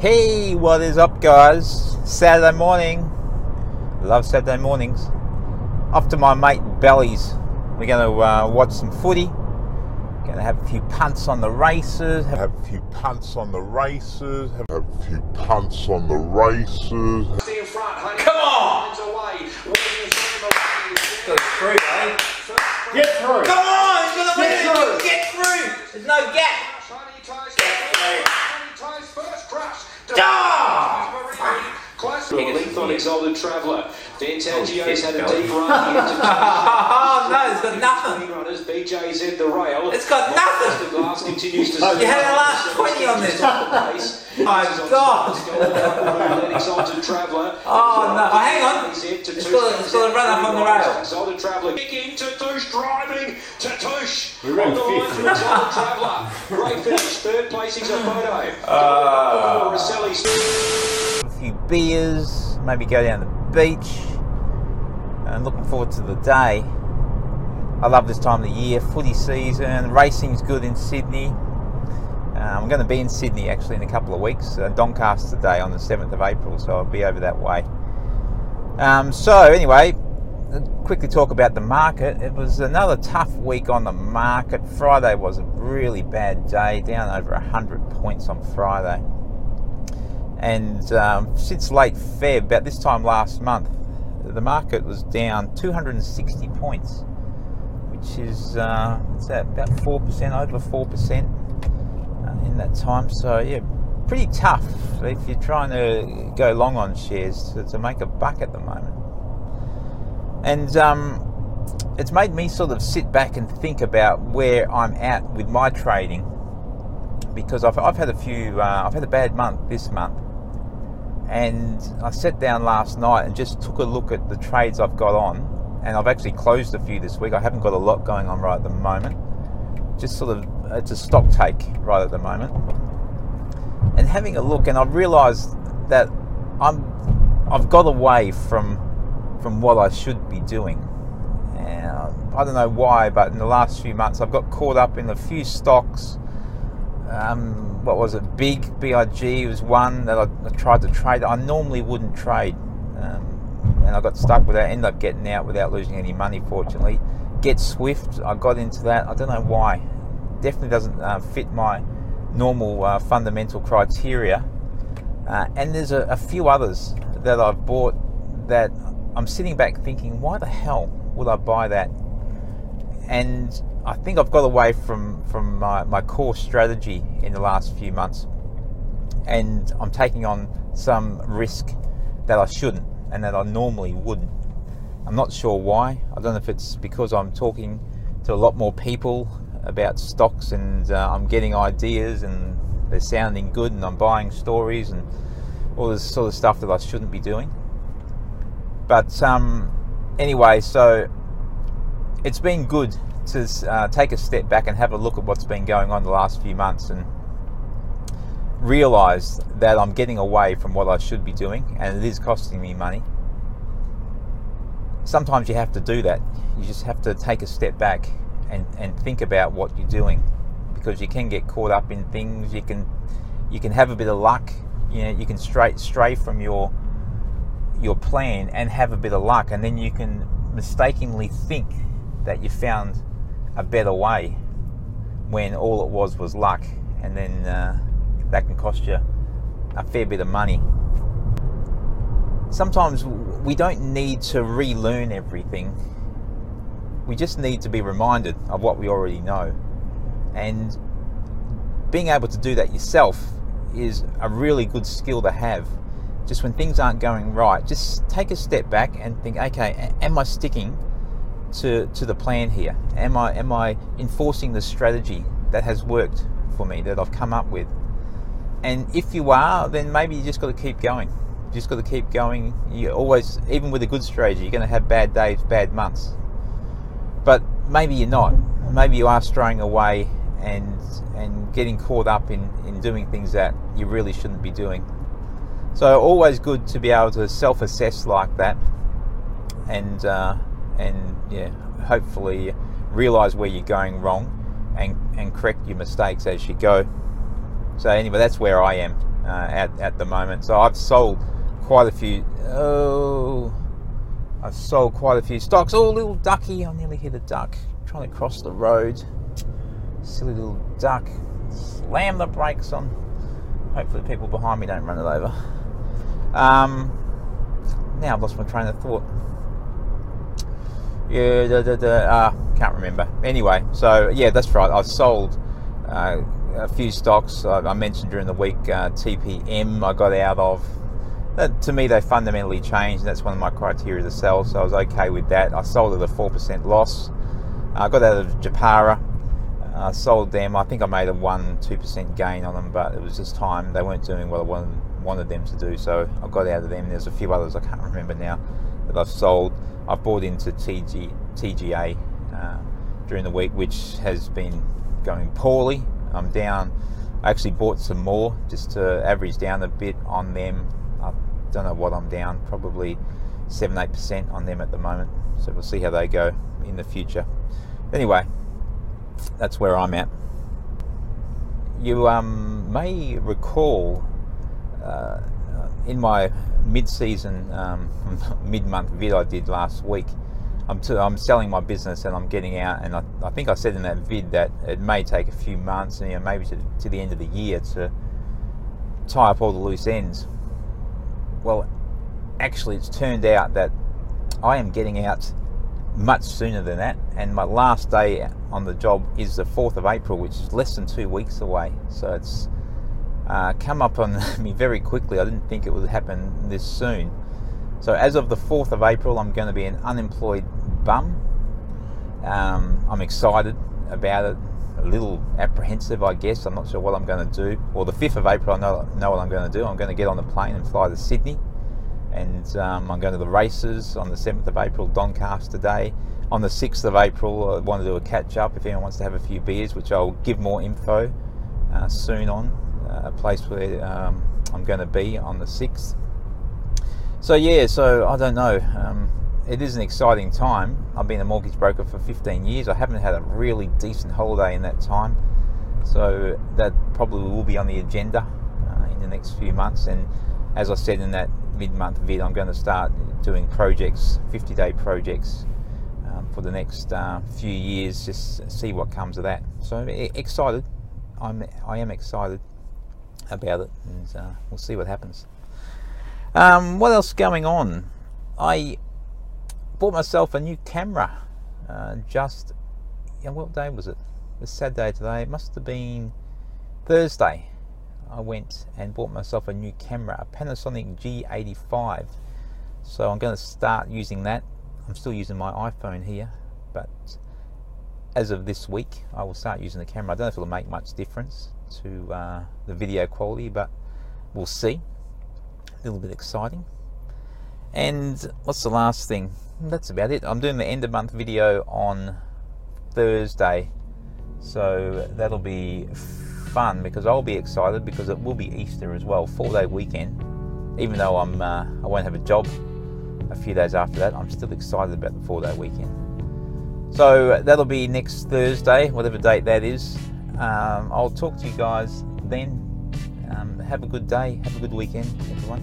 Hey, what is up, guys? Saturday morning. Love Saturday mornings. Off to my mate Belly's. We're going to watch some footy. Going to have a few punts on the races. Have a few punts on the races. Come on! Go through, eh? Get through. Come on! You've got to win it! Get through! There's no gap! Length on Exalted Traveller. Fantagio's had a deep run here to Oh no, it's got nothing. runners. BJZ the rail. It's got nothing. The glass continues to. You had the last 20 on this. My God. Exalted Traveller. Oh no! Oh, hang on. It's got to run up on the rail. Exalted Traveller. Kicking Tatouche driving. Tatouche. We ran on the line fifth. for Exalted Traveller. Great finish. Third place is a photo. Rosselli's. A few beers, maybe go down the beach. And looking forward to the day. I love this time of the year, footy season, racing's good in Sydney. I'm going to be in Sydney actually in a couple of weeks, Doncaster Day on the 7th of April, so I'll be over that way. So anyway, quickly talk about the market. It was another tough week on the market. Friday was a really bad day, down over 100 points on Friday. And since late Feb, about this time last month, the market was down 260 points, which is it's at about 4%, over 4% in that time. So yeah, pretty tough if you're trying to go long on shares to make a buck at the moment. And it's made me sort of sit back and think about where I'm at with my trading, because I've had a few, I've had a bad month this month. And I sat down last night and just took a look at the trades I've got on, and I've actually closed a few this week. I haven't got a lot going on right at the moment. Just sort of, it's a stock take right at the moment. And having a look, and I've realised that I've got away from what I should be doing. And I don't know why, but in the last few months I've got caught up in a few stocks. What was it? BIG was one that I tried to trade. I normally wouldn't trade, and I got stuck with that. Ended up getting out without losing any money, fortunately. Get Swift, I got into that. I don't know why. Definitely doesn't fit my normal fundamental criteria. And there's a few others that I've bought that I'm sitting back thinking, why the hell would I buy that? And I think I've got away from my core strategy in the last few months, and I'm taking on some risk that I shouldn't and that I normally wouldn't. I'm not sure why. I don't know if it's because I'm talking to a lot more people about stocks and I'm getting ideas and they're sounding good and I'm buying stories and all this sort of stuff that I shouldn't be doing. But anyway, so it's been good to take a step back and have a look at what's been going on the last few months and realise that I'm getting away from what I should be doing, and it is costing me money. Sometimes you have to do that. You just have to take a step back and think about what you're doing, because you can get caught up in things. You can have a bit of luck. You know, you can stray from your plan and have a bit of luck, and then you can mistakenly think that you found a better way when all it was luck, and then that can cost you a fair bit of money. Sometimes we don't need to relearn everything. We just need to be reminded of what we already know, and being able to do that yourself is a really good skill to have. Just when things aren't going right, just take a step back and think, okay, am I sticking to the plan here? Am I enforcing the strategy that has worked for me, that I've come up with? And if you are, then maybe you just got to keep going. You just got to keep going. You always, even with a good strategy, you're going to have bad days, bad months. But maybe you're not. Maybe you are straying away and getting caught up in doing things that you really shouldn't be doing. So always good to be able to self-assess like that, and yeah, hopefully realise where you're going wrong and correct your mistakes as you go. So anyway, that's where I am. at the moment. So I've sold quite a few. I've sold quite a few stocks. Oh, little ducky! I nearly hit a duck trying to cross the road. Silly little duck. Slam the brakes on. Hopefully the people behind me don't run it over. Now I've lost my train of thought. Yeah, can't remember. Anyway, so yeah, that's right. I've sold a few stocks. I mentioned during the week TPM I got out of. To me, they fundamentally changed, and that's one of my criteria to sell, so I was okay with that. I sold at a 4% loss. I got out of Japara. I sold them. I think I made a 1-2% gain on them, but it was just time. They weren't doing what I wanted them to do, so I got out of them. There's a few others I can't remember now that I've sold. I've bought into TGA during the week, which has been going poorly. I'm down. I actually bought some more just to average down a bit on them. I don't know what I'm down, probably 7-8% on them at the moment, so we'll see how they go in the future. Anyway, that's where I'm at. You may recall in my mid-season, mid-month vid I did last week, I'm selling my business and I'm getting out, and I think I said in that vid that it may take a few months, and maybe to the end of the year to tie up all the loose ends. Well, actually it's turned out that I am getting out much sooner than that, and my last day on the job is the 4th of April, which is less than 2 weeks away. So it's come up on me very quickly. I didn't think it would happen this soon. So as of the 4th of April, I'm going to be an unemployed bum. I'm excited about it, a little apprehensive, I guess. I'm not sure what I'm going to do. Well, the 5th of April, I know what I'm going to do. I'm going to get on the plane and fly to Sydney, and I'm going to the races on the 7th of April, Doncaster Day. On the 6th of April, I want to do a catch-up if anyone wants to have a few beers, which I'll give more info soon on, a place where I'm going to be on the 6th. So yeah, so I don't know. It is an exciting time. I've been a mortgage broker for 15 years. I haven't had a really decent holiday in that time. So that probably will be on the agenda in the next few months. And as I said in that mid-month vid, I'm going to start doing projects, 50-day projects for the next few years, just see what comes of that. So excited. I am excited about it, and we'll see what happens. What else is going on? I bought myself a new camera. What day was it? It's Saturday today. It must have been Thursday. I went and bought myself a new camera, a Panasonic G85. So I'm going to start using that. I'm still using my iPhone here, but as of this week, I will start using the camera. I don't know if it'll make much difference to the video quality, but we'll see. A little bit exciting. And what's the last thing? That's about it. I'm doing the end of month video on Thursday, so that'll be fun because I'll be excited because it will be Easter as well, 4-day weekend. Even though I won't have a job a few days after that, I'm still excited about the 4-day weekend. So that'll be next Thursday, whatever date that is. I'll talk to you guys then. Have a good day, have a good weekend, everyone.